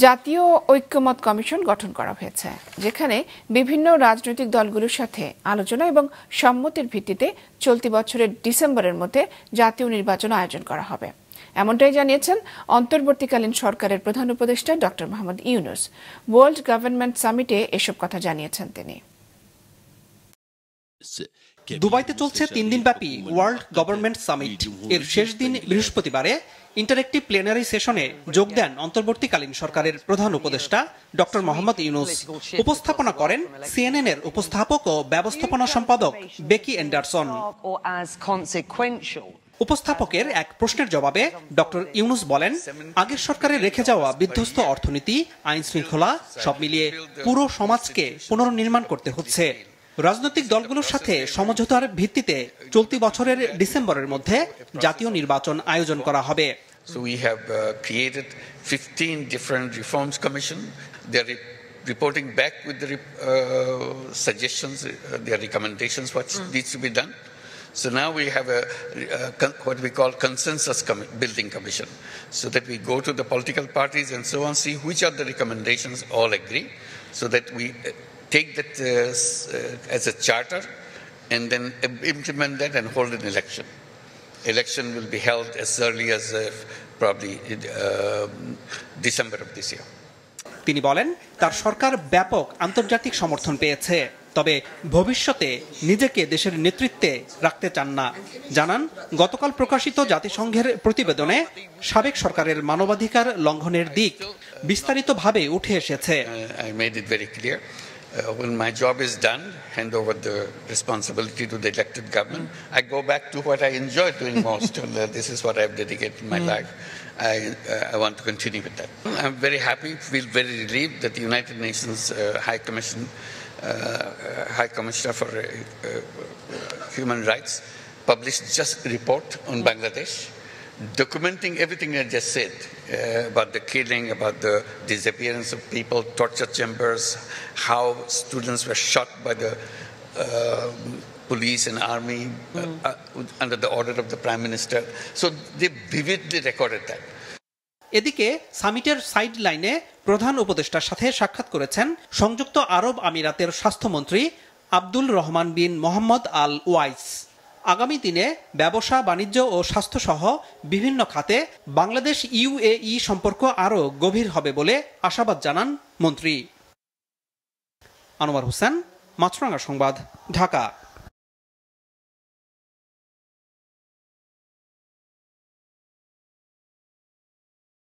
জাতীয় ঐক্যমত কমিশন গঠন করা হয়েছে, যেখানে বিভিন্ন রাজনৈতিক দলগুলোর সাথে আলোচনা এবং সম্মতির ভিত্তিতে চলতি বছরের ডিসেম্বরের মধ্যে জাতীয় নির্বাচন আয়োজন করা হবে। এমনটাই জানিয়েছেন অন্তর্বর্তীকালীন সরকারের প্রধান উপদেষ্টা doctor Mohammad Yunus. World government সামিটে এসব কথা জানিয়েছেন তিনি। দুবাইতে চলছে 3 দিনব্যাপী ওয়ার্ল্ড গভর্নমেন্ট সামিট। এর শেষ দিন বৃহস্পতিবারে ইন্টারেক্টিভ প্লেনারি সেশনে যোগ দেন অন্তর্বর্তীকালীন সরকারের প্রধান উপদেষ্টা ডক্টর মোহাম্মদ ইউনূস। উপস্থাপনা করেন সিএনএন এর উপস্থাপক ও ব্যবস্থাপনা সম্পাদক বেকি এন্ডারসন। উপস্থাপকের এক প্রশ্নের জবাবে ডক্টর ইউনূস বলেন, আগের সরকারের রেখে যাওয়া বিধ্বস্ত অর্থনীতি, আইন শৃঙ্খলা সব মিলিয়ে পুরো সমাজকে পুনর্নির্মাণ করতে হচ্ছে। রাজনৈতিক দলগুলোর সাথে সমঝোতার ভিত্তিতে চলতি বছরের ডিসেম্বরের মধ্যে জাতীয় নির্বাচন আয়োজন করা হবে। So we have created 15 different reforms commission. They are reporting back with the suggestions, their recommendations, what needs to be done. So now we have what we call consensus building commission, so that we go to the political parties and so on, see which are the recommendations all agree, so that we take that as a charter and then implement that and hold an election. Election will be held as early as probably December of this year. তিনি বলেন, তার সরকার ব্যাপক আন্তর্জাতিক সমর্থন পেয়েছে, তবে ভবিষ্যতে নিজেকে দেশের নেতৃত্বে রাখতে চান না। জানান, গতকাল প্রকাশিত জাতিসংঘের প্রতিবেদনে সাবেক সরকারের মানবাধিকার লঙ্ঘনের দিক বিস্তারিতভাবে উঠে এসেছে। I made it very clear. When my job is done, hand over the responsibility to the elected government. I go back to what I enjoy doing most. This is what I've dedicated my life. I want to continue with that. I'm very happy, feel very relieved that the United Nations High Commissioner for Human Rights published just a report on Bangladesh, documenting everything I just said about the killing, about the disappearance of people, torture chambers, how students were shot by the police and army under the order of the Prime Minister. So they vividly recorded that. এদিকে সামিটের side লাইনে প্রধান উপদেষ্টার সাথে সাক্ষাৎ করেছেন সংযুক্ত আরব আমিরাতের স্বাস্থ্যমন্ত্রী আব্দুল রহমান বিন মোহাম্মদ আল ওয়াইস। আগামী দিনে ব্যবসা, বাণিজ্য ও স্বাস্থ্যসহ বিভিন্ন খাতে বাংলাদেশ ইউএই সম্পর্ক আরও গভীর হবে বলে আশাবাদ জানান মন্ত্রী। আনোয়ার হোসেন, মাছরাঙা সংবাদ, ঢাকা।